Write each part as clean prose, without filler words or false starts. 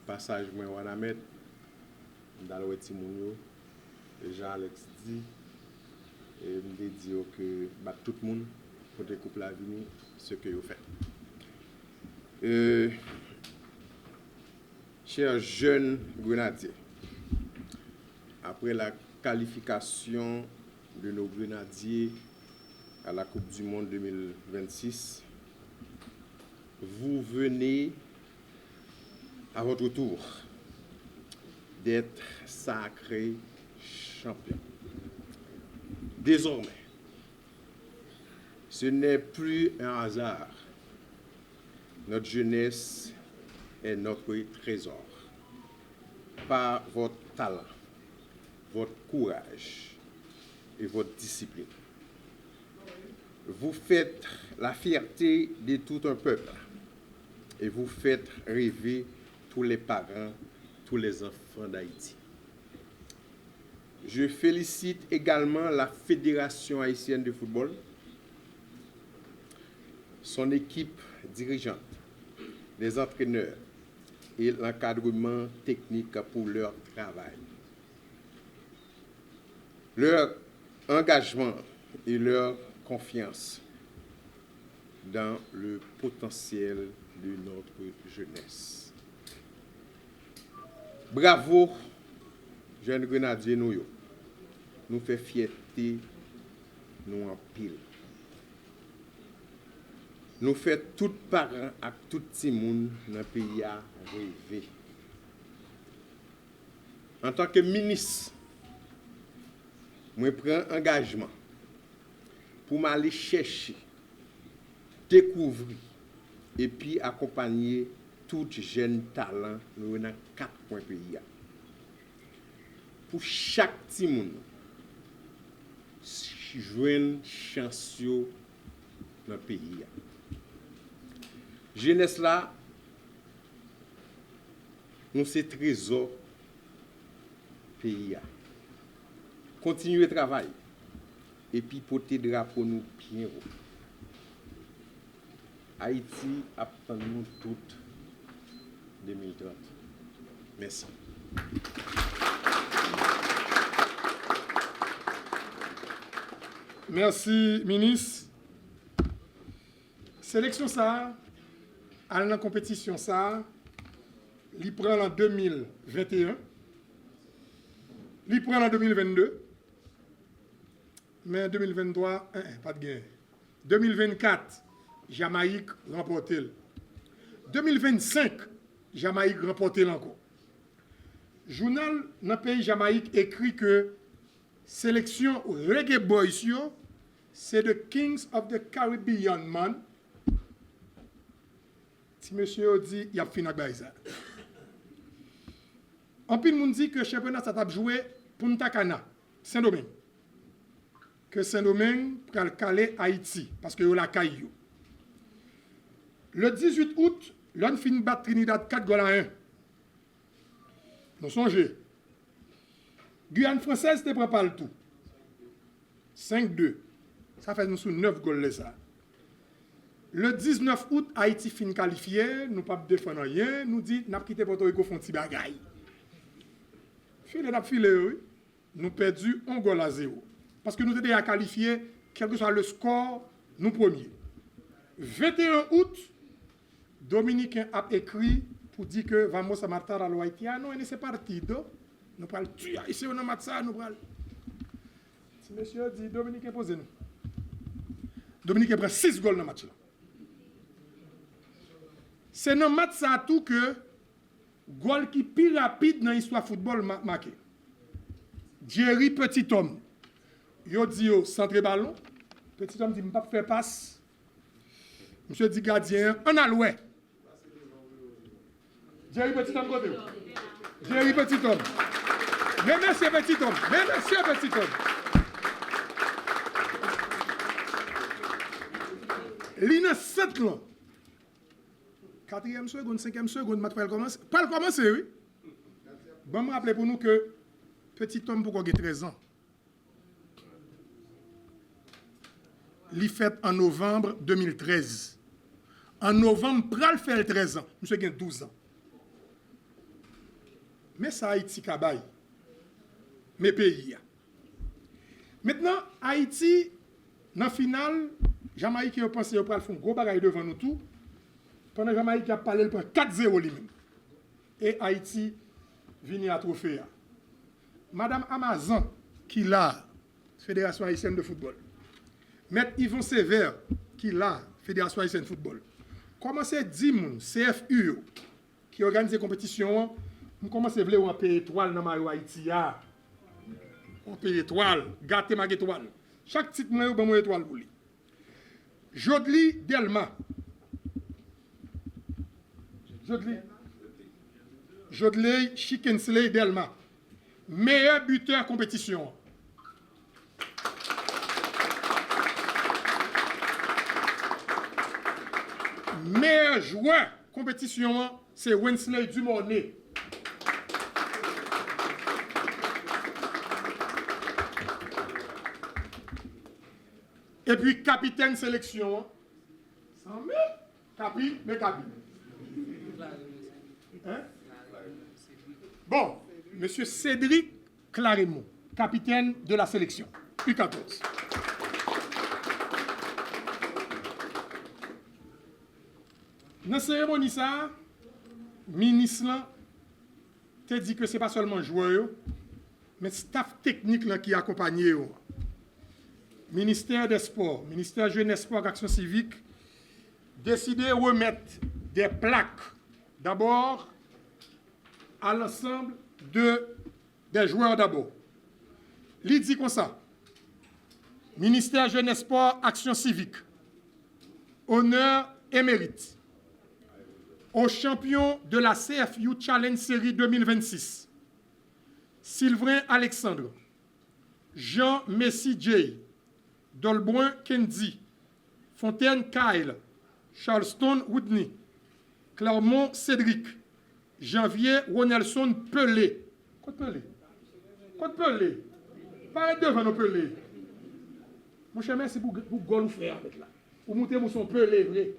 passage moi Wanamet dans le Timounio Jean-Alex dit et me dit que tout le monde pour découper la vie ce que vous faites. Chers jeunes grenadiers, après la qualification de nos grenadiers à la Coupe du Monde 2026, vous venez à votre tour d'être sacré champion. Désormais, ce n'est plus un hasard. Notre jeunesse est notre trésor. Par votre talent, votre courage et votre discipline. Vous faites la fierté de tout un peuple et vous faites rêver tous les parents, tous les enfants d'Haïti. Je félicite également la Fédération haïtienne de football, son équipe dirigeante, les entraîneurs et l'encadrement technique pour leur travail. Leur engagement et leur confiance dans le potentiel de notre jeunesse. Bravo, jeunes grenadiers nous fait fierté, nous en pile. Nous fait tout parents et tout petit monde dans le pays à rêver. En tant que ministre, je prends engagement pour m'aller chercher, découvrir et puis accompagner tout jeune talent dans 4 points pays. Pour chaque petit monde, jouer une chance dans le pays. Jeunesse là, nous c'est trésor pays. Continuez le travail et puis porter drapeau nous bien haut. Haïti attend nous toutes 2030. Merci. Merci, ministre. Sélection ça, à la compétition ça, il prend en 2021, il prend en 2022, mais en 2023, pas de gain. 2024, Jamaïque remporté. 2025, Jamaïque remporté encore. Journal dans le pays Jamaïque écrit que sélection Reggae Boys, c'est the Kings of the Caribbean, man. Si monsieur dit, il a fini avec ça. En plus, on dit que le championnat ça a joué Punta Cana, Saint-Domingue. Que Saint-Domingue pour caler Haïti, parce que la caillou. Le 18 août, l'on finit battre Trinidad 4-1. Nous songez. Guyane française ne prend pas le tout. 5-2. Ça fait nous sous 9 goals ça. Le 19 août, Haïti fin qualifié, nous pas défendre rien, nous dit n'a quitté Porto Rico font petit bagaille. Nous perdu 1 goal à 0. Parce que nous étions à qualifier, quel que soit le score, nous premiers. 21 août, Dominicain a écrit pour dire que vamos a matar a los haitianos en ese partido. Nous parlons tuer ici on a mat ça, nous parlons. Si monsieur dit Dominicain posez nous. Dominicain prend 6 goals dans le match là. C'est dans le match ça tout que goal qui plus rapide dans l'histoire football marqué. Jerry Petit Homme. Yo dit yo centre ballon. Petit Homme dit m'pas faire passe. Monsieur dit gardien, on a loué. Jerry Petit Homme côté. Jerry Petit Homme. Mais monsieur Petit Homme. Mais monsieur Petit Homme. L'ina 7 là. 4e seconde, 5e seconde, match pas commencer. Pas commencer, oui. Bon, me rappeler pour nous que Petit Homme pour qu'il ait 13 ans. Il fait en novembre 2013. En novembre, pral fait 13 ans. Monsieur a 12 ans. Mais ça Haïti kabay. Mais pays. Maintenant, Haïti, dans la finale, Jamaïque a pensé qu'il faire un gros bagage devant nous tout. Pendant Jamaïque a parlé, il prend 4-0 lui-même. Et Haïti vient à trophée. Madame Amazon, qui l'a, Fédération haïtienne de football. Maître Yvon Sévère, qui l'a, Fédération haïtienne de football. Comment c'est 10 moun, CFU, qui organise la compétition, nous commençons à vouloir un pays étoile dans Mario Haïti. Un pays étoile, gâté ma étoile. Chaque titre, moi, ben, mon étoile pour lui. Jodli Delma. Jodley Chickensley Delma. Meilleur buteur compétition. Meilleur joueur compétition, c'est Wensley Dumornay. Et puis capitaine sélection. Sans mais capi. Hein? Bon, monsieur Cédric Clarémont, capitaine de la sélection, U14. Dans la cérémonie, ça, ministre te dit que ce n'est pas seulement joueur, mais staff technique là, qui accompagne. Ministère des Sports, ministère Jeunesse, Sport, Action Civique, décidé de remettre des plaques, d'abord, à l'ensemble des joueurs d'abord. Il dit comme ça, ministère Jeunesse, Sport, Action Civique, honneur et mérite au champion de la CFU Challenge Série 2026, Sylvain Alexandre, Jean Messi J, Dolboin Kendi, Fontaine Kyle, Charleston Woodney, Clermont Cédric, Janvier Ronelson Pelé. Quoi de Pelé? Parlez devant nos Pelé. Mon cher, c'est pour gol faire avec là. Pour monter mon son Pelé, vrai.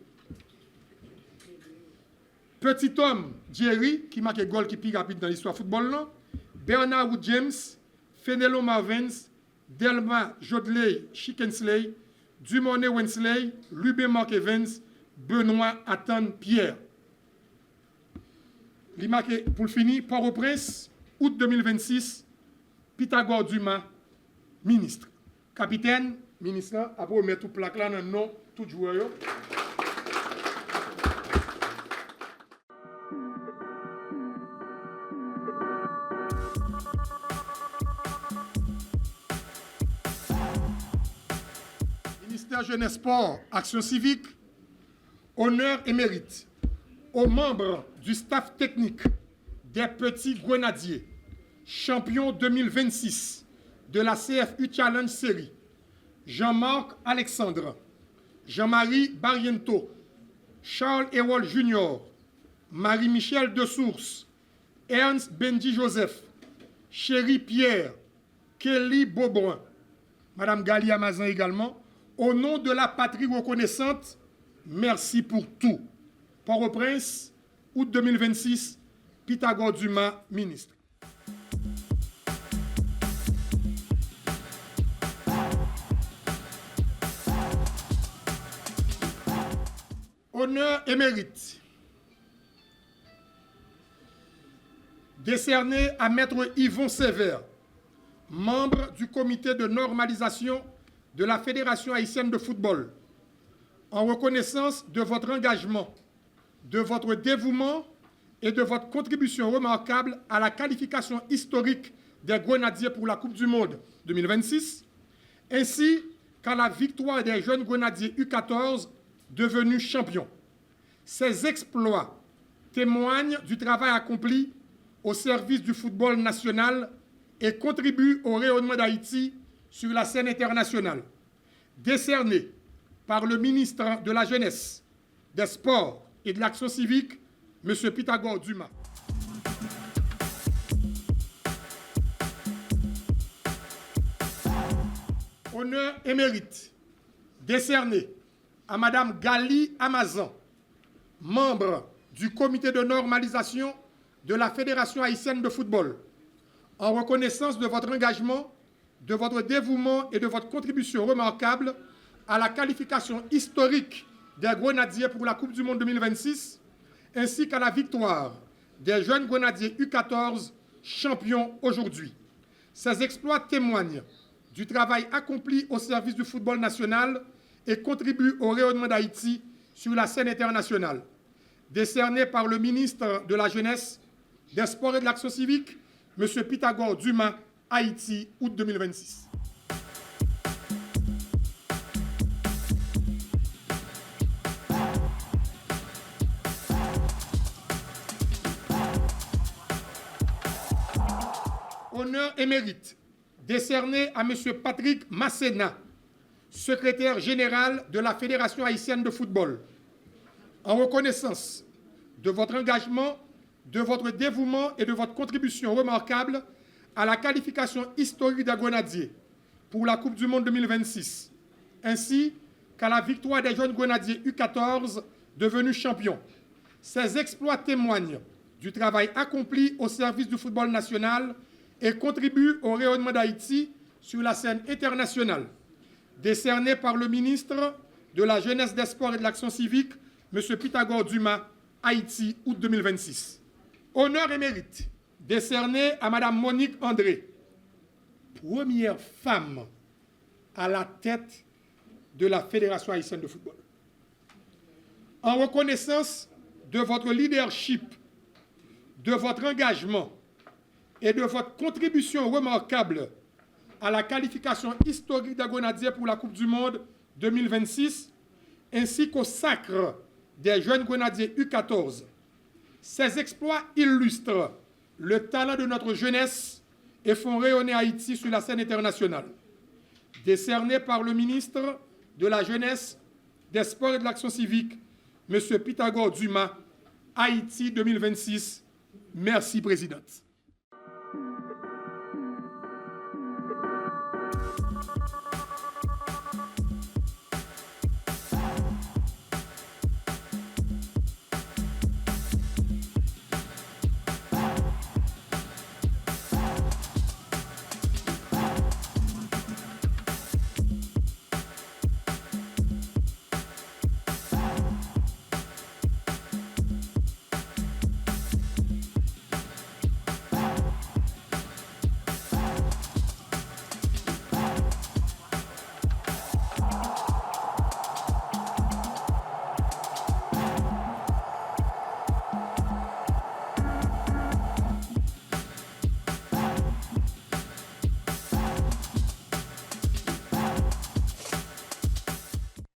Petit homme, Jerry, qui marque gol qui plus rapide dans l'histoire football, là. Bernard Wood James, Fenelon Marvens, Delma Jodley Chickensley, Dumornay Wensley, Lubé Mark Evans, Benoît Athan Pierre. Il marque pour le finir, Port-au-Prince, août 2026, Pythagore Dumas, ministre. Capitaine, ministre, après on met tout plaque là dans le nom, tout joueur. Ministère Jeunesse Sport, Action Civique, honneur et mérite aux membres du staff technique des Petits Grenadiers, champion 2026 de la CFU Challenge Série, Jean-Marc Alexandre, Jean-Marie Barriento, Charles Erol Junior, Marie-Michel Desources, Ernst Benji Joseph, Chéri Pierre, Kelly Beaubrun, Madame Galia Mazin également, au nom de la patrie reconnaissante, merci pour tout. Port-au-Prince, août 2026, Pythagore Dumas, ministre. Honneur et mérite. Décerné à Maître Yvon Sévère, membre du comité de normalisation de la Fédération haïtienne de football, en reconnaissance de votre engagement, de votre dévouement et de votre contribution remarquable à la qualification historique des Grenadiers pour la Coupe du Monde 2026, ainsi qu'à la victoire des jeunes Grenadiers U14 devenus champions. Ces exploits témoignent du travail accompli au service du football national et contribuent au rayonnement d'Haïti sur la scène internationale. Décerné par le ministre de la Jeunesse, des Sports et de l'Action civique, M. Pythagore Dumas. Honneur et mérite décerné à Mme Gali Amazan, membre du comité de normalisation de la Fédération haïtienne de football, en reconnaissance de votre engagement, de votre dévouement et de votre contribution remarquable à la qualification historique des Grenadiers pour la Coupe du Monde 2026, ainsi qu'à la victoire des jeunes Grenadiers U14 champions aujourd'hui. Ces exploits témoignent du travail accompli au service du football national et contribuent au rayonnement d'Haïti sur la scène internationale. Décerné par le ministre de la Jeunesse, des Sports et de l'Action civique, M. Pythagore Dumas, Haïti, août 2026. Honneur et mérite décerné à M. Patrick Masséna, secrétaire général de la Fédération haïtienne de football, en reconnaissance de votre engagement, de votre dévouement et de votre contribution remarquable à la qualification historique des Grenadiers pour la Coupe du Monde 2026, ainsi qu'à la victoire des jeunes Grenadiers U14 devenus champions. Ces exploits témoignent du travail accompli au service du football national et contribuent au rayonnement d'Haïti sur la scène internationale. Décerné par le ministre de la Jeunesse, des Sports et de l'Action civique, M. Pythagore Dumas, Haïti, août 2026. Honneur et mérite décerné à Mme Monique André, première femme à la tête de la Fédération haïtienne de football. En reconnaissance de votre leadership, de votre engagement et de votre contribution remarquable à la qualification historique des Grenadiers pour la Coupe du Monde 2026, ainsi qu'au sacre des jeunes Grenadiers U14. Ces exploits illustrent le talent de notre jeunesse et font rayonner Haïti sur la scène internationale. Décerné par le ministre de la Jeunesse, des Sports et de l'Action civique, M. Pythagore Dumas, Haïti 2026. Merci, Présidente.